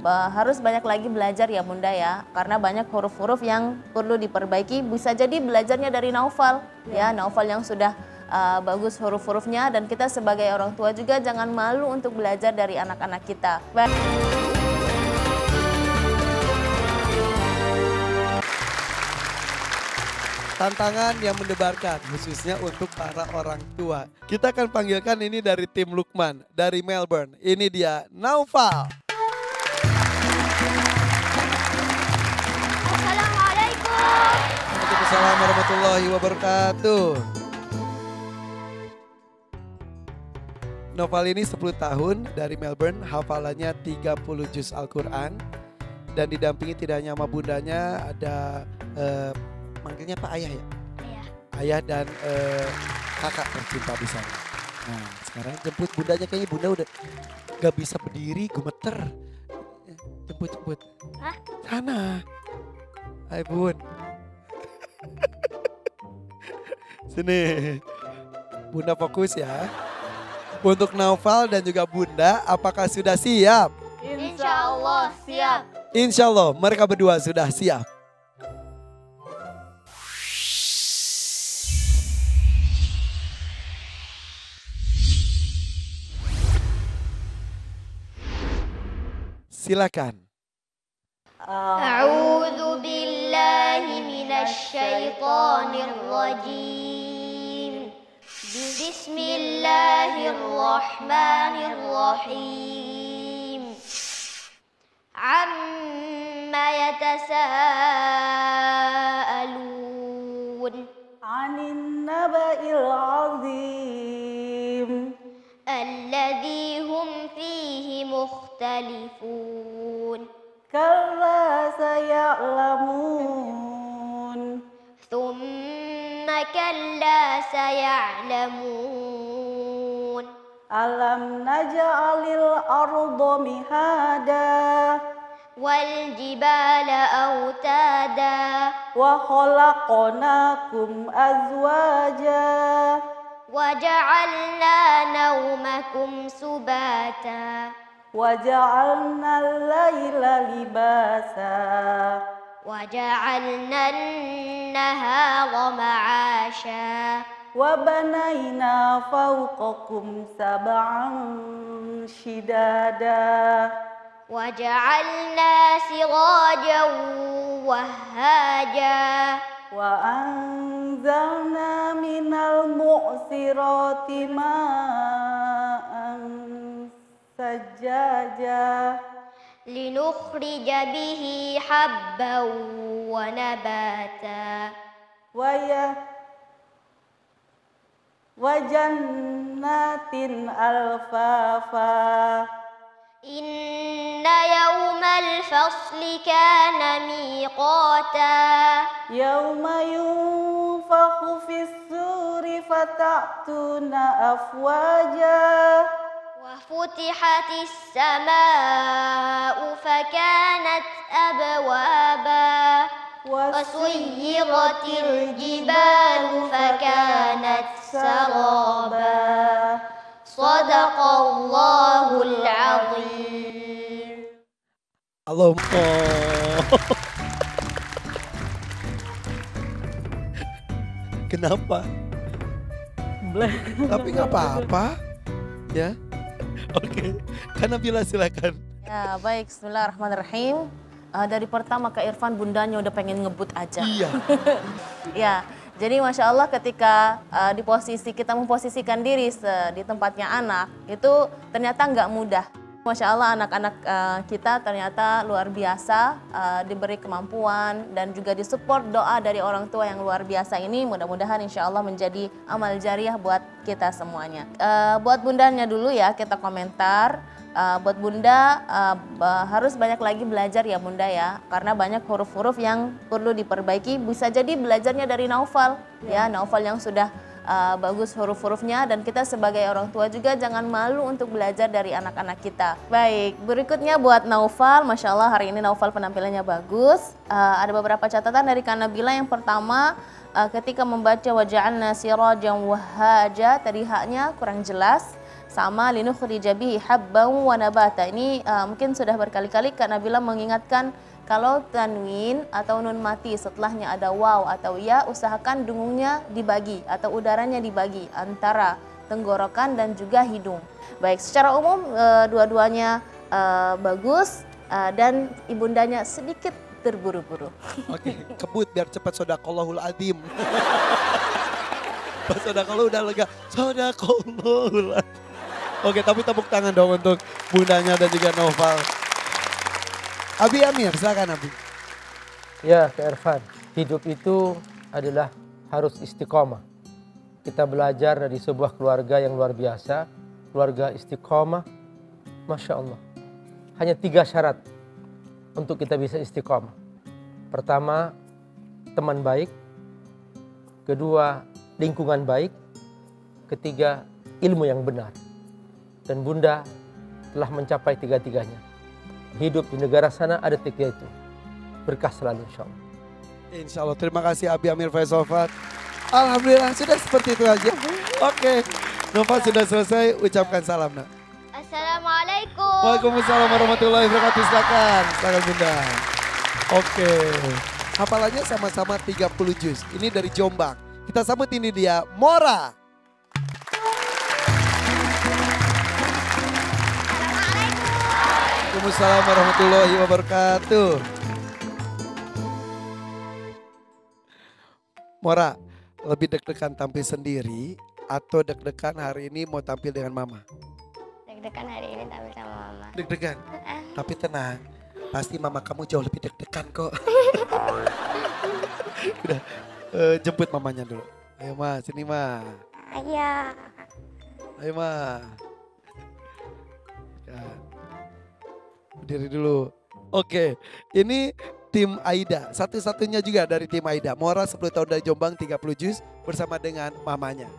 Harus banyak lagi belajar ya Bunda ya, karena banyak huruf-huruf yang perlu diperbaiki. Bisa jadi belajarnya dari Naufal, ya Naufal yang sudah bagus huruf-hurufnya, dan kita sebagai orang tua juga jangan malu untuk belajar dari anak-anak kita. Tantangan yang mendebarkan khususnya untuk para orang tua. Kita akan panggilkan ini dari tim Lukman dari Melbourne. Ini dia Naufal. Assalamualaikum. Waalaikumsalam warahmatullahi wabarakatuh. Naufal ini 10 tahun dari Melbourne, hafalannya 30 juz Al-Quran. Dan didampingi tidak hanya sama bundanya, ada manggilnya Pak Ayah ya? Ayah. Ayah dan kakak tercinta di sana. Nah sekarang jemput bundanya, kayaknya bunda udah gak bisa berdiri, gemeter. Jemput. Hah? Sana. Hai bun. Sini. Bunda fokus ya. Untuk Naufal dan juga bunda, apakah sudah siap? Insya Allah siap. Insya Allah mereka berdua sudah siap. Silakan. A'udzu billahi minasy syaithanir rajim. Bismillahirrahmanirrahim. Amma yatasaalun 'anil naba'il 'azim alladzi hum fihi mukhtalifun. kalla saya'lamun Thumma kalla saya'lamun. alam naj'alil arda mihada Wal jibala autada. wa khalaqnakum azwaja Wa ja'alna naumakum subata. wa ja'alna al-laila libasa Wa ja'alna an-nahara ma'asha. wa banayna fawqakum sab'an shidada Wa ja'alna sirajan wahhaja. wa anzalna minal mu'sirati ma'an sajjaja Linukhrija bihi habban wa nabata. wa jannatin alfafa Inna yawmal fasli kana miqata. yawma yunfakhu fis-suri fata'tuna afwaja Wa futihatis samaa'u fakanat abwaba. Wa suyyiratil jibalu fakanat saraba. Sadaqallahul azim. Allahumma. Kenapa? Tapi nggak apa-apa, ya. Oke, Kak Nabila silakan. Ya baik, bismillahirrahmanirrahim. Dari pertama Kak Irfan bundanya udah pengen ngebut aja. Iya. Ya, jadi Masya Allah ketika di posisi kita memposisikan diri di tempatnya anak, itu ternyata nggak mudah. Masya Allah anak-anak kita ternyata luar biasa, diberi kemampuan dan juga disupport doa dari orang tua yang luar biasa ini. Mudah-mudahan insya Allah menjadi amal jariah buat kita semuanya. Buat bundanya dulu ya kita komentar. Buat bunda harus banyak lagi belajar ya bunda ya, karena banyak huruf-huruf yang perlu diperbaiki. Bisa jadi belajarnya dari Naufal, ya Naufal yang sudah bagus huruf-hurufnya, dan kita sebagai orang tua juga jangan malu untuk belajar dari anak-anak kita. Baik, berikutnya buat Naufal, Masya Allah hari ini Naufal penampilannya bagus. Ada beberapa catatan dari Kak Nabila. Yang pertama, ketika membaca waja'alna sirajan wahhaja, tadi haknya kurang jelas. sama linukhrija bihi habban wa nabata. Ini mungkin sudah berkali-kali Kak Nabila mengingatkan kalau tanwin atau nun mati setelahnya ada waw atau ya, usahakan dengungnya dibagi atau udaranya dibagi antara tenggorokan dan juga hidung. Baik, secara umum dua-duanya bagus dan ibundanya sedikit terburu-buru. Oke, kebut biar cepat sodaqallahul adzim. Pas sodaqallah udah lega, sodaqallahul adzim. Oke, tapi tepuk tangan dong untuk bundanya dan juga Noval. Abi Amir, silakan Abi. Ya, Kak Irfan, hidup itu adalah harus istiqomah. Kita belajar dari sebuah keluarga yang luar biasa, keluarga istiqomah, Masya Allah. Hanya 3 syarat untuk kita bisa istiqomah. Pertama, teman baik. Kedua, lingkungan baik. Ketiga, ilmu yang benar. Dan Bunda telah mencapai 3-tiganya. Hidup di negara sana ada 3 itu. Berkah selalu insya Allah. Insya Allah, terima kasih Abi Amir Faisal Fat. Alhamdulillah sudah seperti itu aja. Oke, Nova sudah selesai, ucapkan salam nak. Assalamualaikum. Waalaikumsalam warahmatullahi wabarakatuh. Silakan Bunda. Oke, hafalannya sama-sama 30 juz. Ini dari Jombang. Kita sambut ini dia, Mora. Waalaikumsalam warahmatullahi wabarakatuh. Mora, lebih deg-degan tampil sendiri atau deg-degan hari ini mau tampil dengan mama? Deg-degan hari ini tampil sama mama. Deg-degan? Tapi tenang, pasti mama kamu jauh lebih deg-degan kok. Udah, jemput mamanya dulu. Ayo Ma, sini Ma. Ayah. Ayo Ma. Ya. Berdiri dulu. Oke, ini tim Aida. Satu-satunya juga dari tim Aida. Mora 10 tahun dari Jombang, 30 juz bersama dengan mamanya.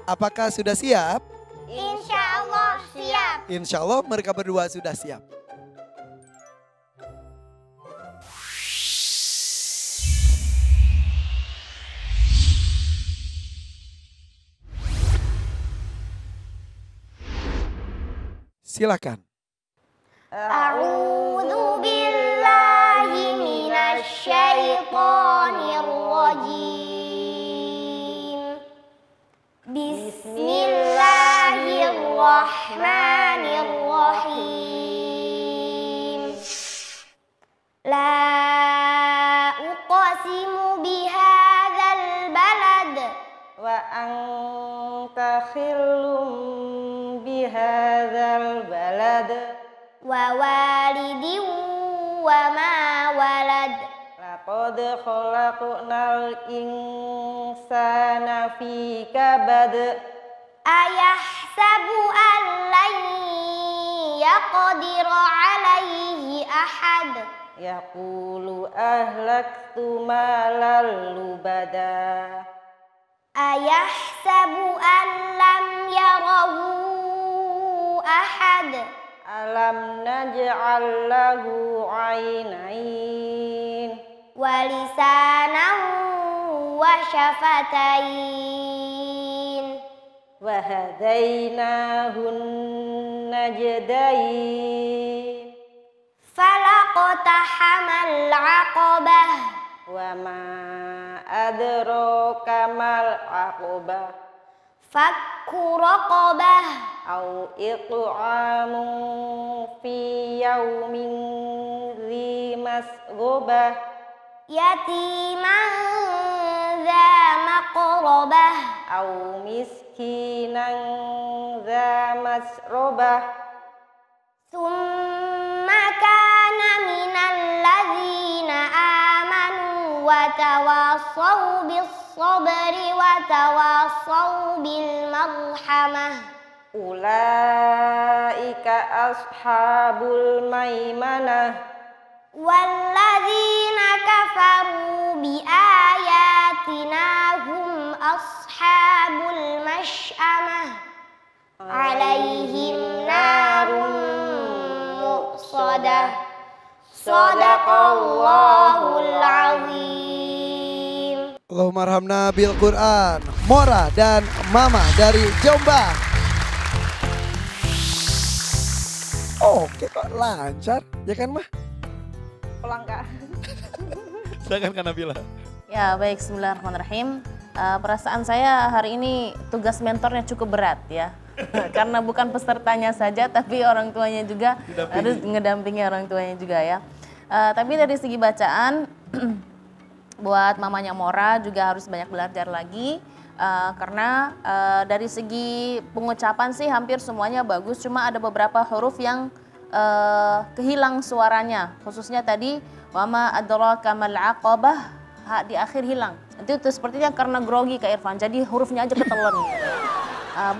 Apakah sudah siap? Insya Allah siap. Insya Allah mereka berdua sudah siap. Silakan. A'udzu billahi minasy syaithanir rajim. Bismillahirrahmanirrahim. La uqsimu bihadzal balad Wa anta khillum bihadzal balad wa walidin wa ma walad. Laqad khalaqnal insana fi kabad Ayahsabu an lan yaqdira alaihi ahad. Yaqulu ahlaktu malal lubada Ayahsabu an lam yarahu ahad. Alam naj'al lahu ainain Wa lisanan wa syafatain. wa hadainahun najdain Falaqtahamal aqabah. wa ma adraka mal aqabah Fakku raqabah. au it'amun fi yaumin dzi masghubah Yatiman dza maqrabah. au miskinan dza masrobah Tsumma kana minal ladzina amanu wa tawassaw bis sabri wa tawassaw bil marhamah. ulaika ashabul maimanah Walladzina kafaru bi ayatina hum ashabul mash'amah. Alaihim narun muqsadah. Sadaqallahul azim. Allahumma arhamna bil Quran. Mora dan Mama dari Jombang. Oke kok lancar, ya kan Mah? Pulang Kak. Silakan Kak Nabila. Ya baik, bismillahirrahmanirrahim. Perasaan saya hari ini tugas mentornya cukup berat ya. Karena bukan pesertanya saja tapi orang tuanya juga harus ngedampingi orang tuanya juga ya. Tapi dari segi bacaan buat mamanya Mora juga harus banyak belajar lagi. Karena dari segi pengucapan sih hampir semuanya bagus, cuma ada beberapa huruf yang kehilang suaranya, khususnya tadi wama adraka mal aqabah, di akhir hilang. Itu sepertinya karena grogi Kak Irfan, jadi hurufnya aja ketelan.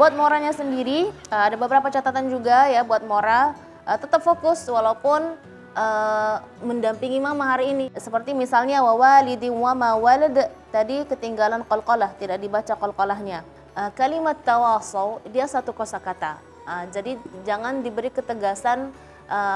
Buat Moranya sendiri ada beberapa catatan juga ya buat Mora, tetap fokus walaupun mendampingi mama hari ini. Seperti misalnya wawalidi wa ma walad, tadi ketinggalan qalqalah, tidak dibaca qalqalahnya. Kalimat tawasaw dia satu kosakata. Jadi jangan diberi ketegasan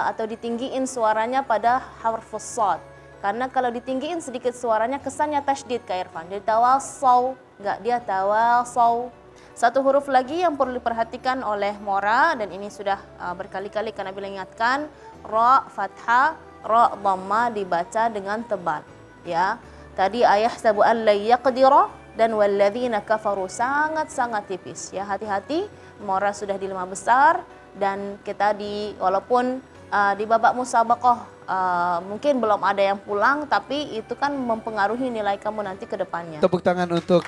atau ditinggiin suaranya pada huruf shad. Karena kalau ditinggiin sedikit suaranya kesannya tasydid Kak Irfan. Jadi tawasaw, enggak, dia tawasaw. Satu huruf lagi yang perlu diperhatikan oleh Mora, dan ini sudah berkali-kali karena bila ingatkan, ra fathah, ra dhamma dibaca dengan tebal. Ya, tadi ayahsabu an la yaqdira dan walladzina kafaru sangat-sangat tipis. Ya, hati-hati, Mora sudah di 5 besar dan kita walaupun di babak musabaqah mungkin belum ada yang pulang, tapi itu kan mempengaruhi nilai kamu nanti ke depannya. Tepuk tangan untuk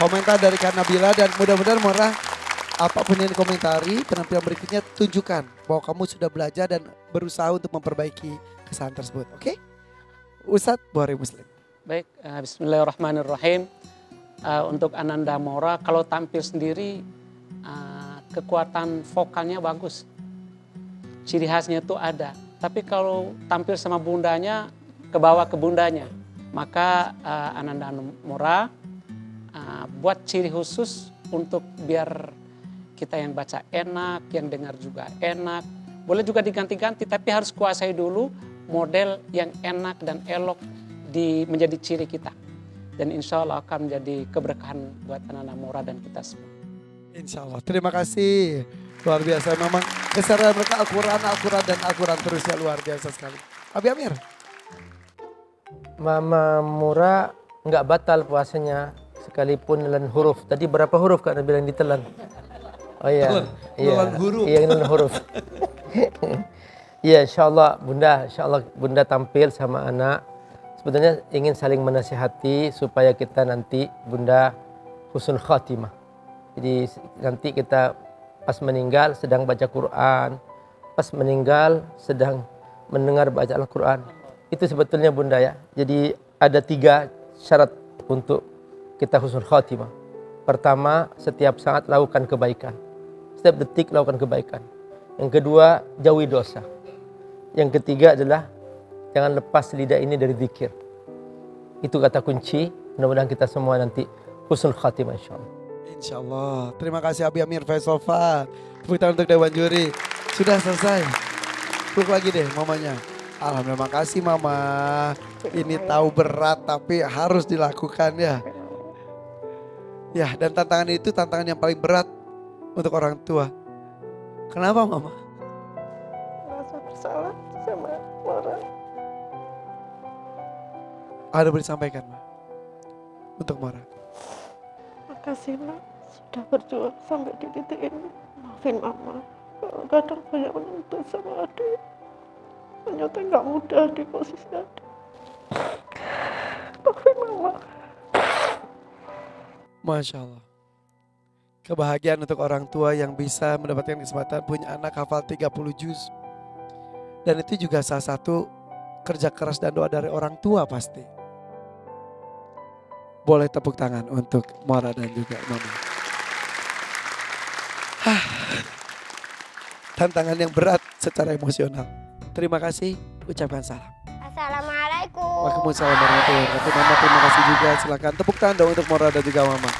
komentar dari Kak Nabila, dan mudah-mudahan Mora apapun yang dikomentari penampilan berikutnya tunjukkan bahwa kamu sudah belajar dan berusaha untuk memperbaiki kesalahan tersebut. Oke? Ustadz Bukhari Muslim. Baik, bismillahirrahmanirrahim. Untuk Ananda Mora kalau tampil sendiri kekuatan vokalnya bagus. Ciri khasnya itu ada. Tapi kalau tampil sama bundanya, ke bawah ke bundanya, maka Ananda Mora buat ciri khusus untuk biar kita yang baca enak, yang dengar juga enak. Boleh juga diganti-ganti, tapi harus kuasai dulu model yang enak dan elok menjadi ciri kita. Dan insya Allah akan menjadi keberkahan buat anak-anak Mora dan kita semua. Insya Allah. Terima kasih. Luar biasa memang kesadaran mereka Al-Quran terusnya luar biasa sekali. Abi Amir. Mama Mora nggak batal puasanya sekalipun nelan huruf. Tadi berapa huruf Kak Nabila yang ditelan? Oh iya. Nelan huruf. Iya, nelan huruf. Iya, insyaallah Bunda tampil sama anak. Sebenarnya ingin saling menasihati supaya kita nanti Bunda husnul khatimah. Jadi nanti kita pas meninggal sedang baca Quran, pas meninggal sedang mendengar baca Al-Quran. Itu sebetulnya Bunda ya. Jadi ada 3 syarat untuk kita husnul khatimah. Pertama, setiap saat lakukan kebaikan. Setiap detik lakukan kebaikan. Yang kedua, jauhi dosa. Yang ketiga adalah jangan lepas lidah ini dari zikir. Itu kata kunci. Mudah-mudahan kita semua nanti husnul khatimah insyaallah. Insyaallah. Terima kasih Abi Amir Faisal Fat. Tepuk tangan untuk Dewan Juri. Sudah selesai. Peluk lagi deh mamanya. Alhamdulillah, makasih Mama. Ini tahu berat tapi harus dilakukan ya. Ya, dan tantangan itu tantangan yang paling berat untuk orang tua. Kenapa Mama? Merasa bersalah sama Mora. Ada boleh disampaikan Ma? Untuk Mora. Makasih Nak, sudah berjuang sampai di titik ini. Maafin Mama, kalau kadang banyak menuntut sama adik. Ternyata nggak mudah di posisi adik. Maafin Mama. Masya Allah. Kebahagiaan untuk orang tua yang bisa mendapatkan kesempatan punya anak hafal 30 juz. Dan itu juga salah satu kerja keras dan doa dari orang tua pasti. Boleh tepuk tangan untuk Mora dan juga Mama. Tantangan yang berat secara emosional. Terima kasih, ucapkan salam. Assalamualaikum. Waalaikumsalam warahmatullahi wabarakatuh. Mama terima kasih juga, silakan tepuk tangan dong untuk Mora dan juga Mama.